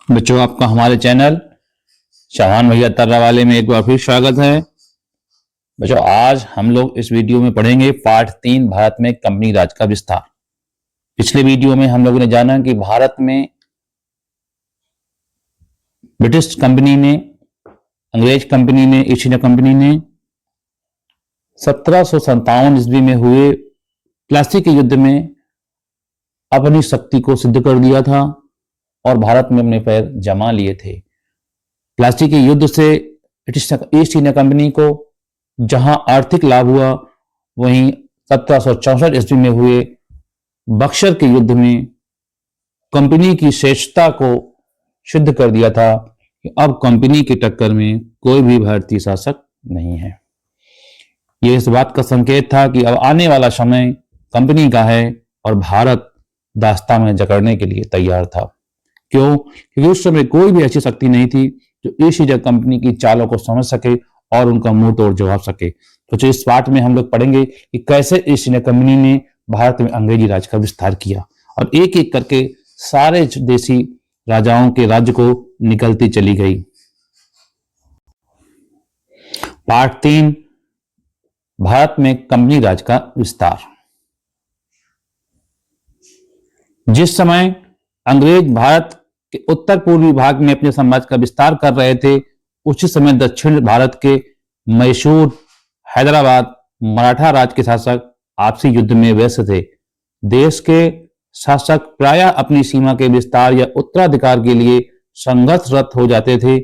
बच्चों, आपका हमारे चैनल शाबान भैया तर्रा वाले में एक बार फिर स्वागत है। बच्चों, आज हम लोग इस वीडियो में पढ़ेंगे पार्ट 3, भारत में कंपनी राज का विस्तार। पिछले वीडियो में हम लोगों ने जाना कि भारत में ब्रिटिश कंपनी ने, अंग्रेज कंपनी ने, ईस्ट इंडिया कंपनी ने 1757 ईस्वी में हुए प्लासी के युद्ध में अपनी शक्ति को सिद्ध कर दिया था और भारत में अपने पैर जमा लिए थे। प्लासी के युद्ध से ईस्ट इंडिया कंपनी को जहां आर्थिक लाभ हुआ, वहीं 1764 ईस्वी में हुए बक्सर के युद्ध में कंपनी की श्रेष्ठता को सिद्ध कर दिया था कि अब कंपनी की टक्कर में कोई भी भारतीय शासक नहीं है। यह इस बात का संकेत था कि अब आने वाला समय कंपनी का है और भारत दास्तां में जकड़ने के लिए तैयार था। क्यों? क्योंकि उस समय कोई भी ऐसी शक्ति नहीं थी जो ईस्ट इंडिया कंपनी की चालों को समझ सके और उनका मुंह तोड़ जवाब सके। तो इस पाठ में हम लोग पढ़ेंगे कि कैसे ईस्ट इंडिया कंपनी ने भारत में अंग्रेजी राज का विस्तार किया और एक एक करके सारे देसी राजाओं के राज्य को निकलती चली गई। पार्ट 3, भारत में कंपनी राज का विस्तार। जिस समय अंग्रेज भारत के उत्तर पूर्वी भाग में अपने साम्राज्य का विस्तार कर रहे थे, उसी समय दक्षिण भारत के मैसूर, हैदराबाद, मराठा राज के शासक आपसी युद्ध में व्यस्त थे। देश के शासक प्रायः अपनी सीमा के विस्तार या उत्तराधिकार के लिए संघर्षरत हो जाते थे।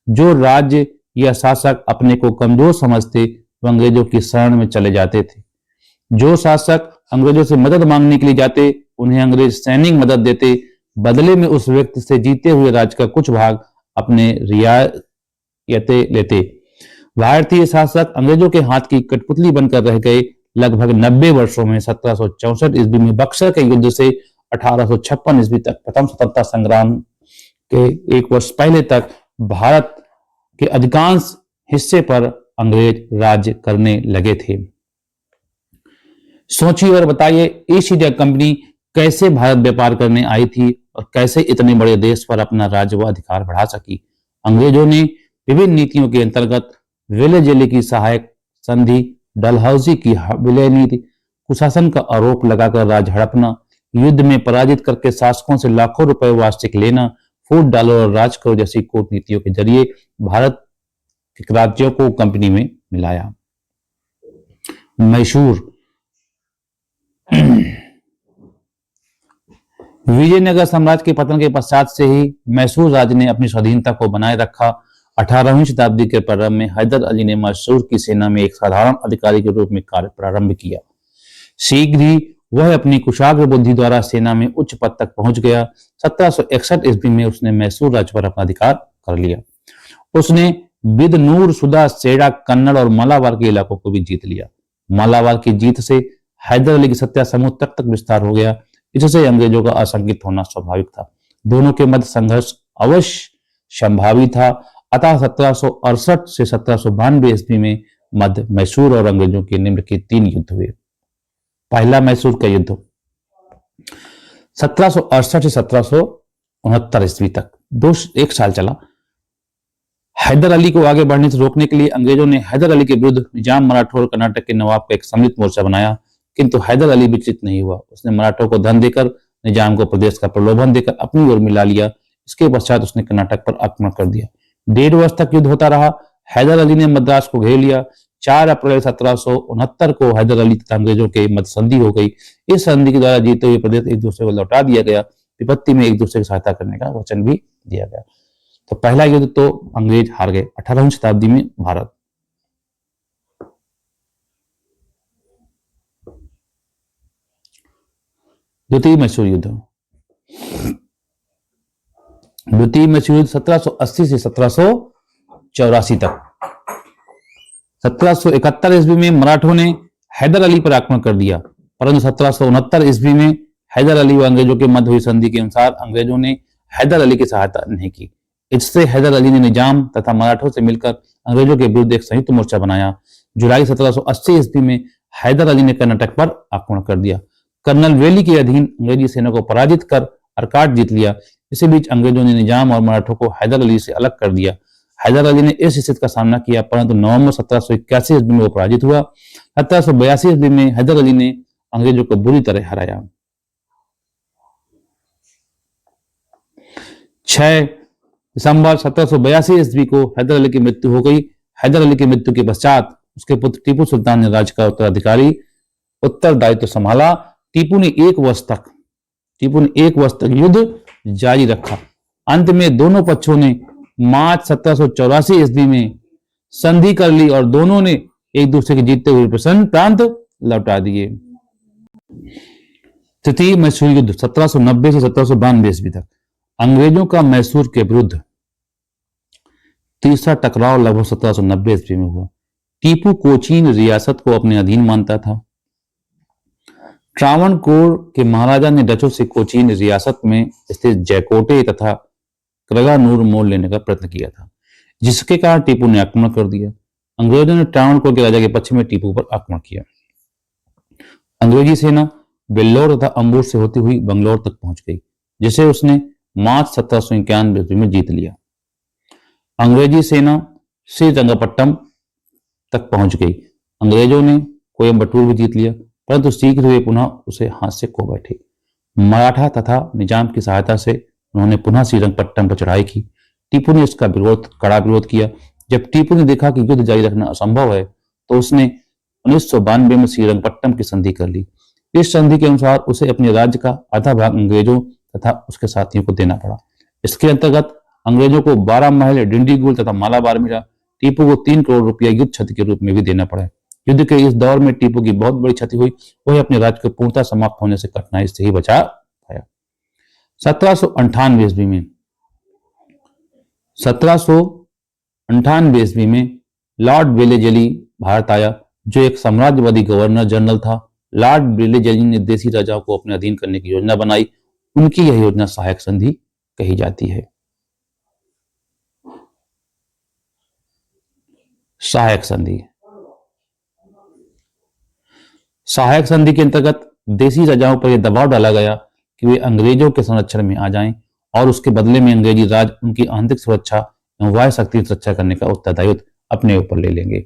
जो राज्य या शासक अपने को कमजोर समझते, वो अंग्रेजों की शरण में चले जाते थे। जो शासक अंग्रेजों से मदद मांगने के लिए जाते, उन्हें अंग्रेज सैनिक मदद देते। बदले में उस व्यक्ति से जीते हुए राज्य का कुछ भाग अपने रियायतें लेते। भारतीय शासक अंग्रेजों के हाथ की कठपुतली बनकर रह गए। लगभग 90 वर्षों में 1764 ईस्वी में बक्सर के युद्ध से 1856 ईस्वी तक, प्रथम स्वतंत्रता संग्राम के एक वर्ष पहले तक, भारत के अधिकांश हिस्से पर अंग्रेज राज्य करने लगे थे। सोचिए और बताइए, ईस्ट इंडिया कंपनी कैसे भारत व्यापार करने आई थी और कैसे इतने बड़े देश पर अपना राज्य व अधिकार बढ़ा सकी। अंग्रेजों ने विभिन्न नीतियों के अंतर्गत विलय जेले की सहायक संधि, डलहौजी की विलय नीति, कुशासन का आरोप लगाकर राज हड़पना, युद्ध में पराजित करके शासकों से लाखों रुपए वार्षिक लेना, फूट डालो और राज करो जैसी कूटनीतियों के जरिए भारत के राज्यों को कंपनी में मिलाया। मैसूर विजयनगर साम्राज्य के पतन के पश्चात से ही मैसूर राज्य ने अपनी स्वाधीनता को बनाए रखा। 18वीं शताब्दी के प्रारंभ में हैदर अली ने मैसूर की सेना में एक साधारण अधिकारी के रूप में कार्य प्रारंभ किया। शीघ्र ही वह अपनी कुशाग्र बुद्धि द्वारा सेना में उच्च पद तक पहुंच गया। 1761 ईस्वी में उसने मैसूर राज्य पर अपना अधिकार कर लिया। उसने बिदनूर, सुदा, सेड़ा, कन्नड़ और मालाबार के इलाकों को भी जीत लिया। मालाबार की जीत से हैदर अली की सत्ता समूह तक विस्तार हो गया। इससे अंग्रेजों का आशंकित होना स्वाभाविक था। दोनों के मध्य संघर्ष अवश्य संभावी था। अतः 1768 से 1792 ईस्वी में मध्य मैसूर और अंग्रेजों के निम्नलिखित 3 युद्ध हुए। पहला मैसूर का युद्ध 1768 से 1769 ईस्वी तक 1 साल चला। हैदर अली को आगे बढ़ने से रोकने के लिए अंग्रेजों ने हैदर अली के विरुद्ध निजाम, मराठों और कर्नाटक के नवाब का एक सम्मिलित मोर्चा बनाया, किंतु हैदर अली विचलित नहीं हुआ। उसने मराठों को धन देकर, निजाम को प्रदेश का प्रलोभन देकर अपनी ओर मिला लिया। इसके पश्चात उसने कर्नाटक पर आक्रमण कर दिया। 1.5 वर्ष तक युद्ध होता रहा। हैदर अली ने मद्रास को घेर लिया। 4 अप्रैल 1769 को हैदर अली तथा अंग्रेजों के मध्य संधि हो गई। इस संधि के द्वारा जीते हुए प्रदेश एक दूसरे को लौटा दिया गया। विपत्ति में एक दूसरे की सहायता करने का वचन भी दिया गया। तो पहला युद्ध तो अंग्रेज हार गए 18वीं शताब्दी में भारत। द्वितीय मैसूर युद्ध। द्वितीय मैसूर युद्ध 1780 से 1784 तक। 1771 ईस्वी में मराठों ने हैदर अली पर आक्रमण कर दिया, परंतु 1769 ईस्वी में हैदर अली व अंग्रेजों के मध्य हुई संधि के अनुसार अंग्रेजों ने हैदर अली की सहायता नहीं की। इससे हैदर अली ने निजाम तथा मराठों से मिलकर अंग्रेजों के विरुद्ध एक संयुक्त मोर्चा बनाया। जुलाई 1780 ईस्वी में हैदर अली ने कर्नाटक पर आक्रमण कर दिया। कर्नल वेली के अधीन अंग्रेजी सेना को पराजित कर अर्काट जीत लिया। इसी बीच अंग्रेजों ने निजाम और मराठों को हैदर अली से अलग कर दिया। हैदर अली ने इस स्थिति का सामना किया, परंतु नवंबर 1781 ईस्वी में वो पराजित हुआ। 1782 ईस्वी में हैदर अली ने अंग्रेजों को बुरी तरह हराया। 6 दिसंबर 1782 ईस्वी को हैदर अली की मृत्यु हो गई। हैदर अली की मृत्यु के पश्चात उसके पुत्र टीपू सुल्तान ने राज्य का उत्तरदायित्व संभाला। टीपू ने एक वर्ष तक युद्ध जारी रखा। अंत में दोनों पक्षों ने मार्च 1784 ईस्वी में संधि कर ली और दोनों ने एक दूसरे के जीतते हुए प्रसन्न प्रांत लौटा दिए। तृतीय मैसूर युद्ध 1790 से 1792 ईस्वी तक अंग्रेजों का मैसूर के विरुद्ध तीसरा टकराव लगभग 1790 ईस्वी में हुआ। टीपू कोचीन रियासत को अपने अधीन मानता था। त्रावणकोर के महाराजा ने डचों से कोचीन रियासत में स्थित जयकोटे तथा क्रगानूर मोड़ लेने का प्रयत्न किया था, जिसके कारण टीपू ने आक्रमण कर दिया। अंग्रेजों ने त्रावणकोर के राजा के पक्ष में टीपू पर आक्रमण किया। अंग्रेजी सेना वेल्लोर तथा अंबूर से होती हुई बंगलौर तक पहुंच गई, जिसे उसने मार्च 1791 ईस्वी में जीत लिया। अंग्रेजी सेना श्रीरंगपट्टम तक पहुंच गई। अंग्रेजों ने कोयम्बटूर भी जीत लिया, परंतु शीघ्र वे पुनः उसे हाथ से खो बैठे। मराठा तथा निजाम की सहायता से उन्होंने पुनः श्रीरंगपट्टम पर चढ़ाई की। टीपू ने इसका कड़ा विरोध किया। जब टीपू ने देखा कि युद्ध जारी रखना असंभव है, तो उसने 1992 में श्रीरंगपट्टम की संधि कर ली। इस संधि के अनुसार उसे अपने राज्य का आधा भाग अंग्रेजों तथा उसके साथियों को देना पड़ा। इसके अंतर्गत अंग्रेजों को 12 महल, डिंडीगुल तथा मालाबार मिला। टीपू को 3 करोड़ रुपया युद्ध क्षति के रूप में भी देना पड़ा। युद्ध के इस दौर में टीपू की बहुत बड़ी क्षति हुई। वह अपने राज्य को पूर्णतः समाप्त होने से कठिनाई से ही बचा पाया। 1798 ईस्वी में लॉर्ड वेलेजली भारत आया, जो एक साम्राज्यवादी गवर्नर जनरल था। लॉर्ड वेलेजली ने देसी राजाओं को अपने अधीन करने की योजना बनाई। उनकी यह योजना सहायक संधि कही जाती है। सहायक संधि के अंतर्गत देसी राजाओं पर यह दबाव डाला गया कि वे अंग्रेजों के संरक्षण में आ जाएं और उसके बदले में अंग्रेजी राज उनकी आंतरिक सुरक्षा एवं वाह्य शक्ति की रक्षा करने का उत्तरदायित्व अपने ऊपर ले लेंगे।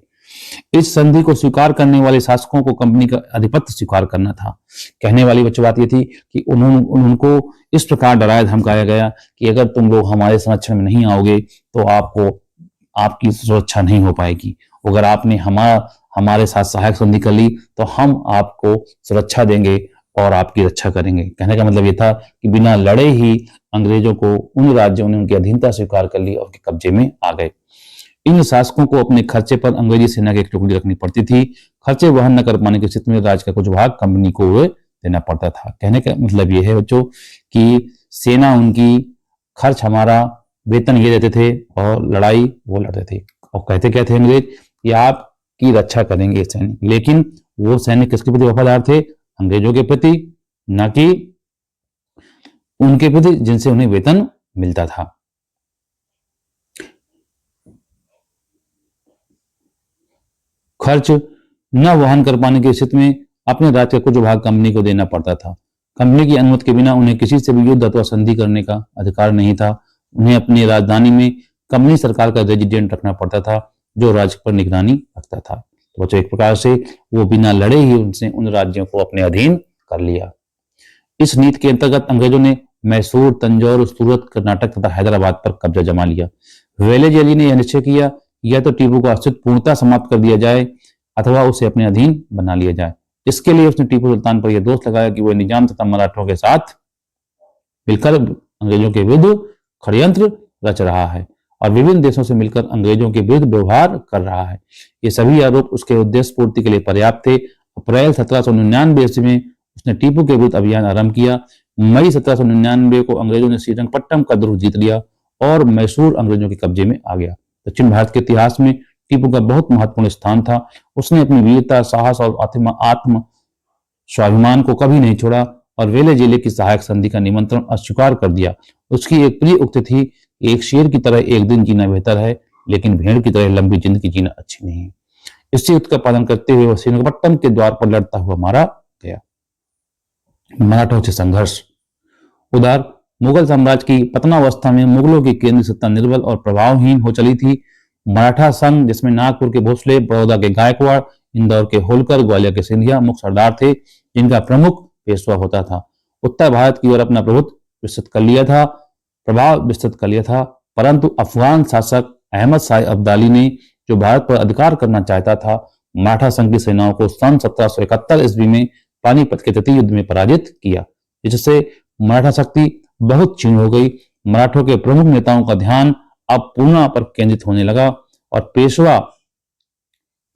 इस संधि को स्वीकार करने वाले शासकों को कंपनी का आधिपत्य स्वीकार करना था। कहने वाली बात यह थी कि उनको इस प्रकार डराया धमकाया गया कि अगर तुम लोग हमारे संरक्षण में नहीं आओगे तो आपकी सुरक्षा नहीं हो पाएगी। अगर आपने हमारे साथ सहायक संधि कर ली तो हम आपको सुरक्षा देंगे और आपकी रक्षा करेंगे। कहने का मतलब ये था कि बिना लड़े ही अंग्रेजों को उन राज्यों ने उनकी अधीनता स्वीकार कर ली और उनके कब्जे में आ गए। इन शासकों को अपने खर्चे पर अंग्रेजी सेना की एक टुकड़ी रखनी पड़ती थी। खर्चे वहन न कर पाने की स्थिति में राज्य का कुछ भाग कंपनी को देना पड़ता था। कहने का मतलब ये है बच्चों कि सेना उनकी, खर्च हमारा, वेतन ये देते थे और लड़ाई वो लड़ते थे। और कहते क्या थे अंग्रेज, ये आपकी रक्षा करेंगे सैनिक। लेकिन वो सैनिक किसके प्रति वफादार थे? अंग्रेजों के प्रति, न कि उनके प्रति जिनसे उन्हें वेतन मिलता था। खर्च न वहन कर पाने की स्थिति में अपने राज्य का कुछ भाग कंपनी को देना पड़ता था। कंपनी की अनुमति के बिना उन्हें किसी से भी युद्ध अथवा संधि करने का अधिकार नहीं था। उन्हें अपनी राजधानी में कंपनी सरकार का रेजिडेंट रखना पड़ता था, जो राज्य पर निगरानी रखता था। तो बच्चों, एक प्रकार से वो बिना लड़े ही उनसे उन राज्यों को अपने अधीन कर लिया। इस नीति के अंतर्गत अंग्रेजों ने मैसूर, तंजौर, सूरत, कर्नाटक तथा हैदराबाद पर कब्जा जमा लिया। वेलेजली ने यह निश्चय किया या तो टीपू का अस्तित्व पूर्णतः समाप्त कर दिया जाए अथवा उसे अपने अधीन बना लिया जाए। इसके लिए उसने टीपू सुल्तान पर यह दोष लगाया कि वह निजाम तथा मराठों के साथ मिलकर अंग्रेजों के विरुद्ध षड्यंत्र रच रहा है और विभिन्न देशों से मिलकर अंग्रेजों के विरुद्ध व्यवहार कर रहा है। ये सभी आरोप उसके उद्देश्य पूर्ति के लिए पर्याप्त थे। अप्रैल 1799 ईस्वी में उसने टीपू के विरुद्ध अभियान आरंभ किया। मई 1799 को अंग्रेजों ने श्रीरंगपट्टम का दुर्ग जीत लिया और मैसूर अंग्रेजों के कब्जे में आ गया। दक्षिण भारत के इतिहास में टीपू का बहुत महत्वपूर्ण स्थान था। उसने अपनी वीरता, साहस और आत्म स्वाभिमान को कभी नहीं छोड़ा और वेलेजली की सहायक संधि का निमंत्रण अस्वीकार कर दिया। उसकी एक प्रिय उक्ति थी, एक शेर की तरह एक दिन जीना बेहतर है, लेकिन भेड़ की तरह लंबी जिंदगी जीना अच्छी नहीं है। इसी उक्ति का पालन करते हुए वह श्रीरंगपट्टम के द्वार पर लड़ता हुआ मारा गया। मराठों से संघर्ष। उधर मुगल साम्राज्य की पतनावस्था में मुगलों की केंद्रीय सत्ता निर्बल और प्रभावहीन हो चली थी। मराठा संघ, जिसमें नागपुर के भोसले, बड़ौदा के गायकवाड़, इंदौर के होलकर, ग्वालियर के सिंधिया मुख्य सरदार थे, जिनका प्रमुख पेशवा होता था। उत्तर भारत की ओर अपना प्रभाव विस्तृत कर लिया था, परंतु अफगान शासक अहमद शाह अब्दाली ने, जो भारत पर अधिकार करना चाहता था, मराठा संघ की सेनाओं को सन 1771 ईस्वी में पानीपत के तृतीय युद्ध में पराजित किया, जिससे मराठा शक्ति बहुत क्षीण हो गई। मराठों के प्रमुख नेताओं का ध्यान अब पूर्णा पर केंद्रित होने लगा और पेशवा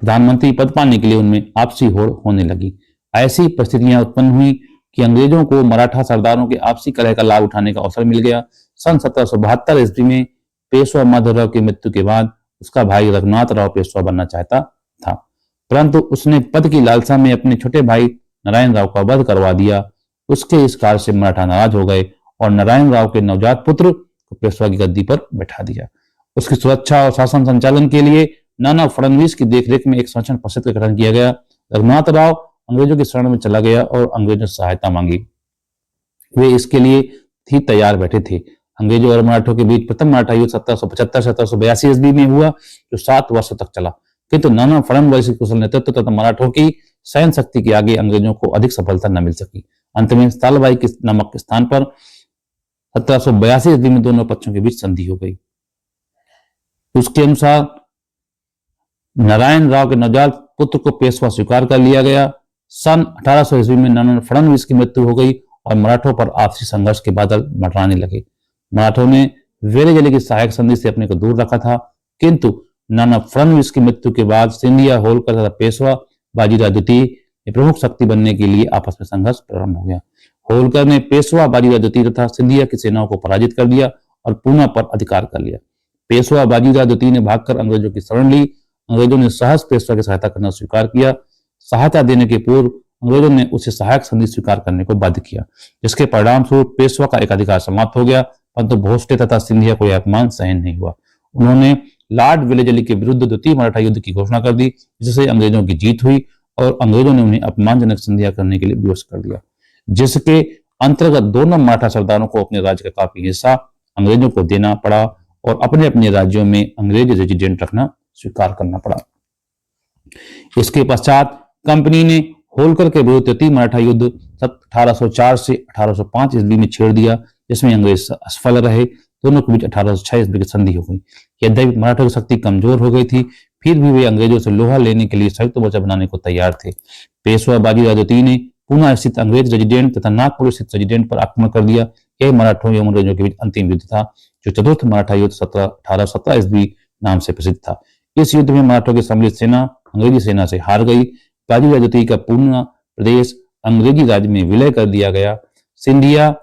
प्रधानमंत्री पद पाने के लिए उनमें आपसी होड़ होने लगी। ऐसी परिस्थितियां उत्पन्न हुई कि अंग्रेजों को मराठा सरदारों के आपसी कलह का लाभ उठाने का अवसर मिल गया। सन 1772 ईस्वी में पेशवा माधवराव की मृत्यु के बाद उसका भाई रघुनाथ राव पेशवा बनना चाहता था, परंतु उसने पद की लालसा में अपने छोटे भाई नारायण राव का वध करवा दिया। उसके इस कार्य से मराठा नाराज हो गए और नारायण राव के नवजात पुत्र को पेशवा की गद्दी पर बैठा दिया। उसकी सुरक्षा और शासन संचालन के लिए नाना फडणवीस की देखरेख में एक संरक्षण परिषद का गठन किया गया। रघुनाथ राव अंग्रेजों की शरण में चला गया और अंग्रेजों से सहायता मांगी। वे इसके लिए ही तैयार बैठे थे। अंग्रेजों और मराठों के बीच प्रथम मराठा युद्ध 1775-1782 ईस्वी में हुआ, जो 7 वर्षों तक चला, किंतु नाना फडणवीस के कुशल नेतृत्व तथा मराठों की सैन्य शक्ति के आगे अंग्रेजों को अधिक सफलता न मिल सकी। अंत में सालबाई के नामक के स्थान पर 1782 ईस्वी में दोनों पक्षों के बीच संधि हो गई। उसके अनुसार नारायण राव के नवजात पुत्र को पेशवा स्वीकार कर लिया गया। सन 1800 ईस्वी में नाना फडणवीस की मृत्यु हो गई और मराठों पर आपसी संघर्ष के बादल मंडराने लगे। मराठों ने वेरेजली की सहायक संधि से अपने को दूर रखा था, किंतु नाना फडणवीस की मृत्यु के बाद सिंधिया, होलकर तथा पेशवा बाजीराव द्वितीय प्रमुख शक्ति बनने के लिए आपस में संघर्ष प्रारंभ हो गया। होलकर ने पेशवा बाजीराव द्वितीय तथा सिंधिया की सेनाओं को पराजित कर दिया और पूना पर अधिकार कर लिया। पेशवा बाजीराव द्वितीय ने भागकर अंग्रेजों की शरण ली। अंग्रेजों ने सहज पेशवा की सहायता करना स्वीकार किया। सहायता देने के पूर्व अंग्रेजों ने उसे सहायक संधि स्वीकार करने को बाध्य किया, जिसके परिणाम स्वरूप पेशवा का एकाधिकार समाप्त हो गया, परंतु भोसले तथा सिंधिया को यह अपमान सहन नहीं हुआ। उन्होंने लॉर्ड वेलेजली के विरुद्ध द्वितीय मराठा युद्ध की घोषणा कर दी, जिससे अंग्रेजों की जीत हुई और अंग्रेजों ने उन्हें अपमानजनक संधियां करने के लिए विवश कर दिया, जिसके अंतर्गत दोनों मराठा सरदारों को अपने राज्य का काफी हिस्सा अंग्रेजों को देना पड़ा और अपने अपने राज्यों में अंग्रेज रेजिडेंट रखना स्वीकार करना पड़ा। इसके पश्चात कंपनी ने होलकर के विरुद्ध तृतीय मराठा युद्ध 1804 से 1805 ईस्वी में छेड़ दिया, जिसमें अंग्रेज असफल रहे। दोनों के बीच 1806 ईस्वी की संधि हो गई। यद्यपि मराठों की शक्ति कमजोर हो गई थी, फिर भी वे अंग्रेजों से लोहा लेने के लिए संयुक्त मोर्चा बनाने को तैयार थे। पेशवा बाजीराव द्वितीय ने पूना स्थित अंग्रेज रेजिडेंट तथा नागपुर स्थित रेजिडेंट पर आक्रमण कर दिया। यह मराठों एवं अंग्रेजों के बीच अंतिम युद्ध था, जो चतुर्थ मराठा युद्ध 1817 ईस्वी नाम से प्रसिद्ध था। इस युद्ध में मराठों की सम्मिलित सेना अंग्रेजी सेना से हार गई। बाजीराव द्वितीय का पूर्णा प्रदेश अंग्रेजी राज्य में विलय कर दिया गया। सिंधिया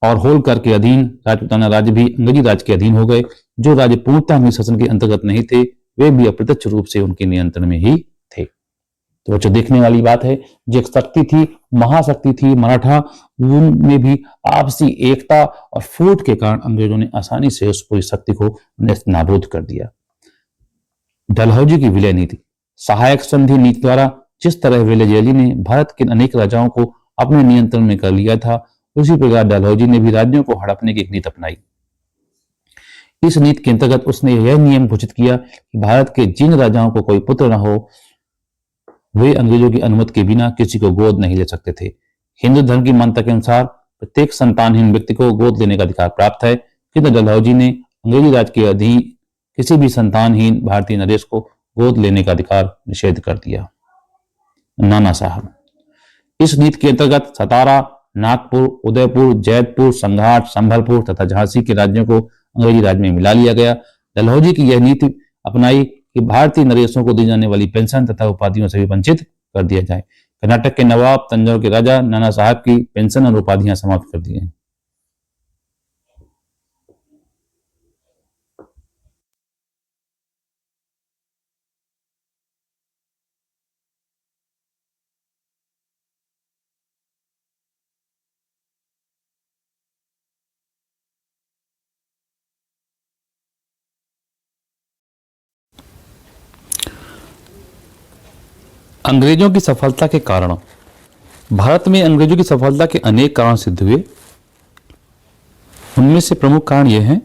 और होलकर के अधीन राजपूताना राज्य भी अंग्रेजी राज्य के अधीन हो गए। जो राज्य पूर्णतः अंग्रेजी शासन के अंतर्गत नहीं थे, वे भी अप्रत्यक्ष रूप से उनके नियंत्रण में ही थे। तो बच्चों, देखने वाली बात है, जो एक शक्ति थी, महाशक्ति थी मराठा, उनमें भी आपसी एकता और फूट के कारण अंग्रेजों ने आसानी से उस पूरी शक्ति को नाबूद कर दिया। डलहौजी की विलय नीति, सहायक संधि नीति द्वारा जिस तरह वेलेजली ने भारत के अनेक राजाओं को अपने नियंत्रण में कर लिया था, उसी प्रकार डलहौजी ने भी राज्यों को हड़पने की एक नीति अपनाई। इस नीति के अंतर्गत उसने यह नियम घोषित किया कि भारत के जिन राजाओं को कोई पुत्र न हो, वे अंग्रेजों की अनुमति के बिना किसी को गोद नहीं ले सकते थे। हिंदू धर्म की मान्यता के अनुसार प्रत्येक संतानहीन व्यक्ति को गोद लेने का अधिकार प्राप्त है, किंतु डलहौजी ने अंग्रेजी राज के अधीन किसी भी संतानहीन भारतीय नरेश को गोद लेने का अधिकार निषेध कर दिया। नाना साहब, इस नीति के अंतर्गत सतारा, नागपुर, उदयपुर, जैतपुर, संघाट, संभलपुर तथा झांसी के राज्यों को अंग्रेजी राज्य में मिला लिया गया। डलहौजी की यह नीति अपनाई कि भारतीय नरेशों को दी जाने वाली पेंशन तथा उपाधियों से भी वंचित कर दिया जाए। कर्नाटक के नवाब, तंजौर के राजा नाना साहब की पेंशन और उपाधियां समाप्त कर दी गई। अंग्रेजों की सफलता के कारण। भारत में अंग्रेजों की सफलता के अनेक कारण सिद्ध हुए। उनमें से प्रमुख कारण यह है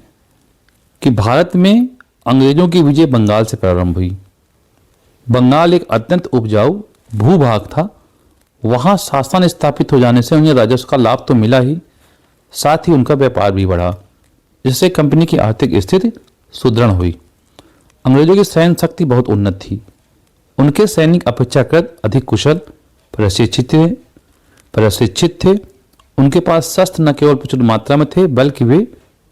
कि भारत में अंग्रेजों की विजय बंगाल से प्रारंभ हुई। बंगाल एक अत्यंत उपजाऊ भूभाग था। वहां शासन स्थापित हो जाने से उन्हें राजस्व का लाभ तो मिला ही, साथ ही उनका व्यापार भी बढ़ा, जिससे कंपनी की आर्थिक स्थिति सुदृढ़ हुई। अंग्रेजों की सैन्य शक्ति बहुत उन्नत थी। उनके सैनिक अपेक्षाकृत अधिक कुशल प्रशिक्षित थे। उनके पास शस्त्र न केवल प्रचुर मात्रा में थे, बल्कि वे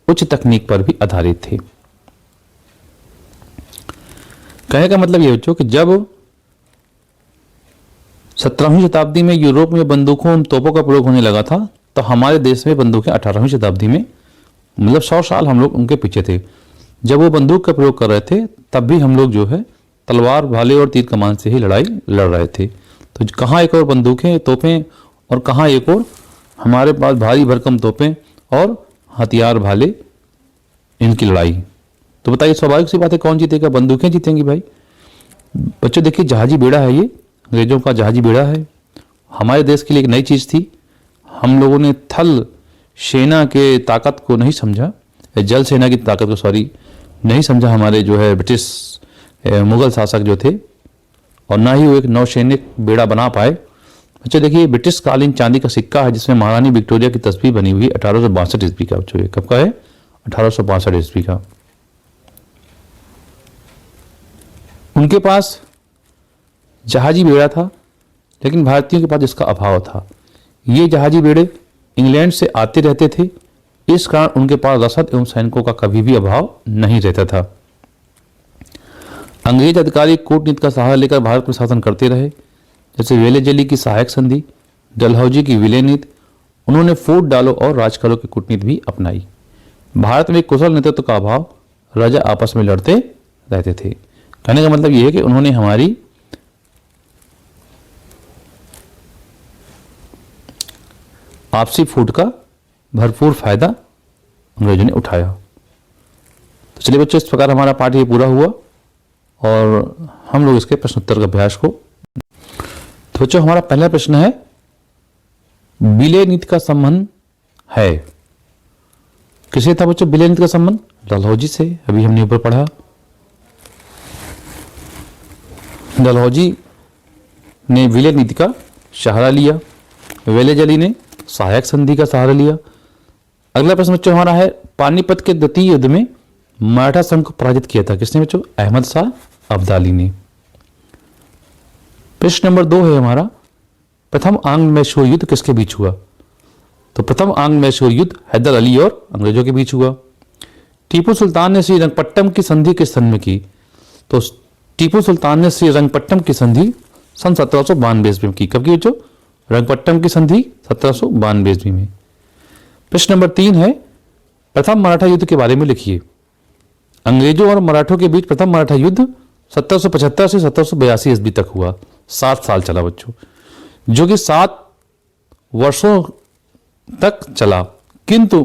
उच्च तकनीक पर भी आधारित थे। कहने का मतलब यह बच्चों कि जब 17वीं शताब्दी में यूरोप में बंदूकों और तोपों का प्रयोग होने लगा था, तो हमारे देश में बंदूकें 18वीं शताब्दी में, मतलब 100 साल हम लोग उनके पीछे थे। जब वो बंदूक का प्रयोग कर रहे थे, तब भी हम लोग जो है तलवार, भाले और तीर कमान से ही लड़ाई लड़ रहे थे। तो कहाँ एक और बंदूकें, तोपें, और कहाँ एक और हमारे पास भारी भरकम तोपें और हथियार, भाले, इनकी लड़ाई। तो बताइए स्वाभाविक सी बात है, कौन जीतेगा? बंदूकें जीतेंगी भाई। बच्चों देखिए, जहाजी बेड़ा है, ये अंग्रेजों का जहाजी बेड़ा है। हमारे देश के लिए एक नई चीज़ थी। हम लोगों ने थल सेना के ताकत को नहीं समझा, जल सेना की ताकत को नहीं समझा, हमारे जो है ब्रिटिश मुगल शासक जो थे, और ना ही वो एक नौसैनिक बेड़ा बना पाए। बच्चों देखिए, ब्रिटिश कालीन चांदी का सिक्का है, जिसमें महारानी विक्टोरिया की तस्वीर बनी हुई है। 1862 ईस्वी का बच्चों, कब का है? 1862 ईस्वी का। उनके पास जहाजी बेड़ा था, लेकिन भारतीयों के पास इसका अभाव था। ये जहाजी बेड़े इंग्लैंड से आते रहते थे, इस कारण उनके पास रसद एवं सैनिकों का कभी भी अभाव नहीं रहता था। अंग्रेज अधिकारी कूटनीति का सहारा लेकर भारत में शासन करते रहे, जैसे वेलेजली की सहायक संधि, डलहौजी की विलय नीति। उन्होंने फूट डालो और राजकारों की कूटनीति भी अपनाई। भारत में कुशल नेतृत्व का अभाव, राजा आपस में लड़ते रहते थे। कहने का मतलब यह है कि उन्होंने हमारी आपसी फूट का भरपूर फायदा अंग्रेजों ने उठाया। तो चलिए बच्चों, इस प्रकार हमारा पाठ ये पूरा हुआ और हम लोग इसके प्रश्नोत्तर के अभ्यास को। तो बच्चों, हमारा पहला प्रश्न है, विलय नीति का संबंध है? किससे था बच्चों विलय नीति का संबंध? डलहौजी से। अभी हमने ऊपर पढ़ा, डलहौजी ने विलय नीति का सहारा लिया, वेलेजली ने सहायक संधि का सहारा लिया। अगला प्रश्न बच्चों हमारा है, पानीपत के द्वितीय युद्ध में मराठा संघ को पराजित किया था किसने बच्चों? अहमद शाह अब्दाली ने। प्रश्न नंबर 2 है हमारा, प्रथम आंग्ल मैसूर युद्ध किसके बीच हुआ? तो प्रथम आंग्ल मैसूर युद्ध हैदर अली और अंग्रेजों के बीच हुआ। टीपू सुल्तान ने श्रीरंगपट्टम की संधि किस सन में की? तो टीपू सुल्तान ने श्रीरंगपट्टम की संधि सन 1792 ईस्वी में की। कब की बच्चों? रंगपट्टम की संधि 1792 ईस्वी में। प्रश्न नंबर 3 है, प्रथम मराठा युद्ध के बारे में लिखिए। अंग्रेजों और मराठों के बीच प्रथम मराठा युद्ध 1775 से 1782 ईस्वी तक हुआ। 7 साल चला बच्चों, जो कि 7 वर्षों तक चला, किंतु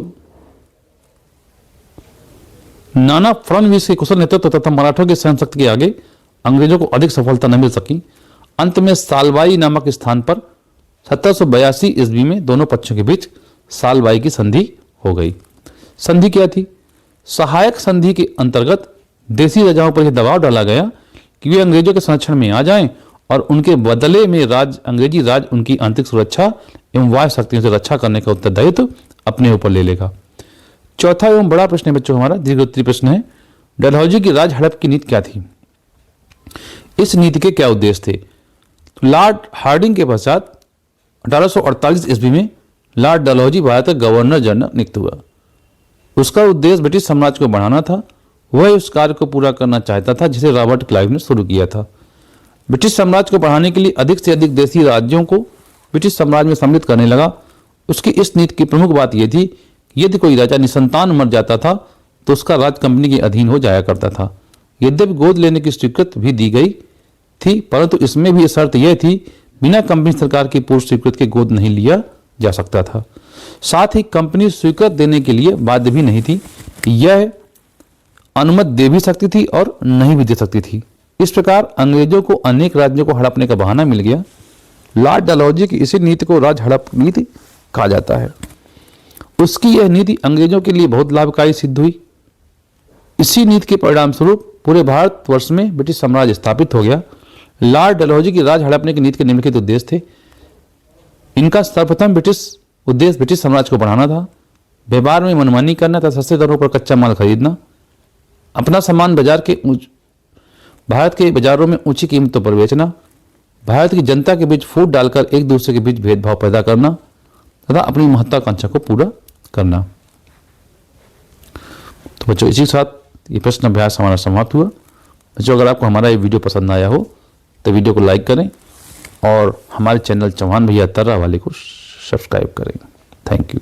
नाना फडणवीस के कुशल नेतृत्व तथा मराठों की सहन शक्ति के आगे अंग्रेजों को अधिक सफलता न मिल सकी। अंत में सालबाई नामक स्थान पर 1782 ईस्वी में दोनों पक्षों के बीच सालबाई की संधि हो गई। संधि क्या थी? सहायक संधि के अंतर्गत देसी राजाओं पर यह दबाव डाला गया कि वे अंग्रेजों के संरक्षण में आ जाएं और उनके बदले में अंग्रेजी राज उनकी आंतरिक सुरक्षा एवं वाह्य शक्तियों से रक्षा करने का उत्तरदायित्व अपने ऊपर ले लेगा। चौथा एवं बड़ा प्रश्न है बच्चों हमारा, दीर्घोत्तरीय प्रश्न है, डलहौजी की राज हड़प की नीति क्या थी? इस नीति के क्या उद्देश्य थे? तो लॉर्ड हार्डिंग के पश्चात 1848 ईस्वी में लॉर्ड डलहौजी भारत का गवर्नर जनरल नियुक्त हुआ। उसका उद्देश्य ब्रिटिश साम्राज्य को बढ़ाना था। वह उस कार्य को पूरा करना चाहता था जिसे रॉबर्ट क्लाइव ने शुरू किया था। ब्रिटिश साम्राज्य को बढ़ाने के लिए अधिक से अधिक देसी राज्यों को ब्रिटिश साम्राज्य में सम्मिलित करने लगा। उसकी इस नीति की प्रमुख बात यह थी कि यदि कोई राजा निसंतान मर जाता था तो उसका राज कंपनी के अधीन हो जाया करता था। यद्यपि गोद लेने की स्वीकृति भी दी गई थी, परंतु इसमें भी शर्त यह थी बिना कंपनी सरकार की पूर्व स्वीकृति के गोद नहीं लिया जा सकता था। साथ ही कंपनी स्वीकृति देने के लिए बाध्य भी नहीं थी, यह अनुमति दे भी सकती थी और नहीं भी दे सकती थी। इस प्रकार अंग्रेजों को अनेक राज्यों को हड़पने का बहाना मिल गया। लॉर्ड डलहौजी की इसी नीति को राज हड़प नीति कहा जाता है। उसकी यह नीति अंग्रेजों के लिए बहुत लाभकारी सिद्ध हुई। इसी नीति के परिणाम स्वरूप पूरे भारतवर्ष में ब्रिटिश साम्राज्य स्थापित हो गया। लॉर्ड डलहौजी की राज हड़पने की नीति के निम्नलिखित उद्देश्य थे। इनका सर्वप्रथम उद्देश्य ब्रिटिश साम्राज्य को बढ़ाना था, व्यापार में मनमानी करना तथा सस्ते दरों पर कच्चा माल खरीदना, अपना सामान भारत के बाजारों में ऊंची कीमतों पर बेचना, भारत की जनता के बीच फूट डालकर एक दूसरे के बीच भेदभाव पैदा करना तथा अपनी महत्वाकांक्षा को पूरा करना। तो बच्चों, इसी के साथ ये प्रश्न अभ्यास हमारा समाप्त हुआ। बच्चों, अगर आपको हमारा ये वीडियो पसंद आया हो तो वीडियो को लाइक करें और हमारे चैनल चौहान भैया तर्रा वाले को सब्सक्राइब करें। Thank you.